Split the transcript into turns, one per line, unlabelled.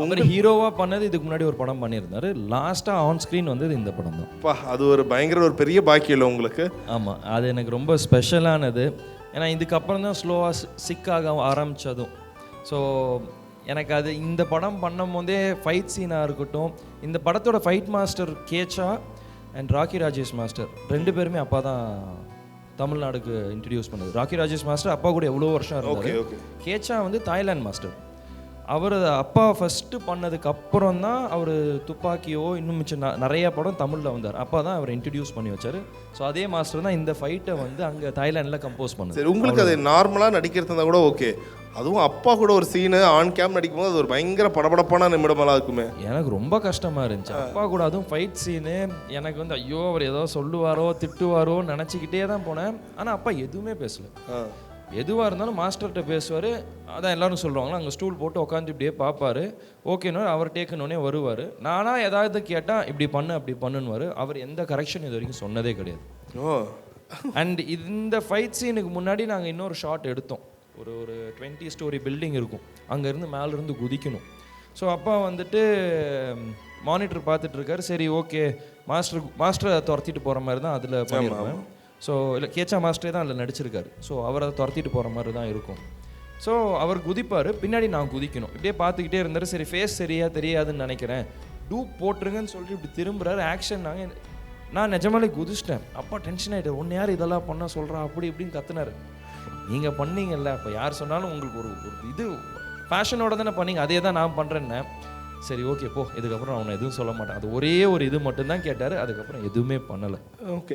அவர் ஹீரோவா பண்ணது இதுக்கு முன்னாடி ஒரு படம் பண்ணியிருந்தாரு. லாஸ்டா ஆன் ஸ்க்ரீன் வந்தது இந்த படம் தான்.
அப்பா, அது ஒரு பயங்கர ஒரு பெரிய பாக்கியம் இல்லை உங்களுக்கு?
ஆமாம், அது எனக்கு ரொம்ப ஸ்பெஷலானது. ஏன்னா இதுக்கப்புறம் தான் ஸ்லோவாக சிக்காக ஆரம்பித்ததும். ஸோ எனக்கு அது இந்த படம் பண்ணும் போதே ஃபைட் சீனாக இருக்கட்டும், இந்த படத்தோட fight master Kecha and Rocky Rajesh master ரெண்டு பேருமே அப்பா தான் தமிழ்நாடுக்கு இன்ட்ரடியூஸ் பண்ணது. ராக்கி ராஜேஷ் மாஸ்டர் அப்பா கூட எவ்வளோ வருஷம் இருந்தார். கேச்சா வந்து தாய்லாந்து மாஸ்டர். அவர் அப்பா ஃபஸ்ட்டு பண்ணதுக்கு அப்புறம் தான் அவர் துப்பாக்கியோ இன்னும் மிச்சம் நிறையா படம் தமிழில் வந்தார். அப்பா தான் அவர் இன்ட்ரடியூஸ் பண்ணி வச்சார். ஸோ அதே மாஸ்டர் தான் இந்த ஃபைட்டை வந்து அங்கே தாய்லாண்டில் கம்போஸ் பண்ணார்.
சரி, உங்களுக்கு அது நார்மலாக நடிக்கிறது இருந்தால் கூட ஓகே. அதுவும் அப்பா கூட ஒரு சீனு ஆன் கேம் நடிக்கும் போது அது ஒரு பயங்கர படபடப்பான நிமிடமெல்லாம் இருக்குமே.
எனக்கு ரொம்ப கஷ்டமாக இருந்துச்சு அப்பா கூட, அதுவும் ஃபைட் சீனு. எனக்கு வந்து ஐயோ அவர் ஏதோ சொல்லுவாரோ திட்டுவாரோ நினச்சிக்கிட்டே தான் போனேன். ஆனால் அப்பா எதுவுமே பேசலை. எதுவாக இருந்தாலும் மாஸ்டர்கிட்ட பேசுவார். அதான் எல்லோரும் சொல்லுவாங்களா, அங்கே ஸ்டூல் போட்டு உட்காந்து இப்படியே பார்ப்பார். ஓகேன்னு அவர் டேக்குன்னொடனே வருவார். நானாக ஏதாவது கேட்டால் இப்படி பண்ணு அப்படி பண்ணுன்னு அவர் எந்த கரெக்ஷன் இது வரைக்கும் சொன்னதே கிடையாது. அண்ட் இந்த ஃபைட் சீனுக்கு முன்னாடி நாங்கள் இன்னொரு ஷாட் எடுத்தோம். ஒரு 20 ஸ்டோரி பில்டிங் இருக்கும், அங்கேருந்து மேலேருந்து குதிக்கணும். ஸோ அப்பா வந்துட்டு மானிட்டர் பார்த்துட்ருக்காரு. சரி ஓகே, மாஸ்டரை துரத்திட்டு போகிற மாதிரி தான் அதில் பண்ணியிருப்பேன். ஸோ இல்லை, கேச்சா மாஸ்டரே தான் அதில் நடிச்சிருக்காரு. ஸோ அவரை துரத்திட்டு போகிற மாதிரி தான் இருக்கும். ஸோ அவர் குதிப்பார், பின்னாடி நான் குதிக்கணும். இப்படியே பார்த்துக்கிட்டே இருந்தார். சரி ஃபேஸ் சரியாக தெரியாதுன்னு நினைக்கிறேன், டூப் போட்டுருங்கன்னு சொல்லிட்டு இப்படி திரும்புகிறாரு. ஆக்ஷன் நான் நிஜமாலே குதிச்சிட்டேன். அப்பா டென்ஷன் ஆகிட்டு, ஒன்று யார் இதெல்லாம் பண்ண சொல்கிறா அப்படி இப்படின்னு கத்துனாரு. நீங்கள் பண்ணீங்கல்ல, அப்போ யார் சொன்னாலும் உங்களுக்கு ஒரு இது ஃபேஷனோட தானே பண்ணீங்க, அதே தான் நான் பண்ணுறேன்னே. சரி ஓகே போ, இதுக்கப்புறம் அவனை எதுவும் சொல்ல மாட்டேன். அது ஒரே ஒரு இது மட்டும்தான் கேட்டார், அதுக்கப்புறம் எதுவுமே பண்ணலை.
ஓகே.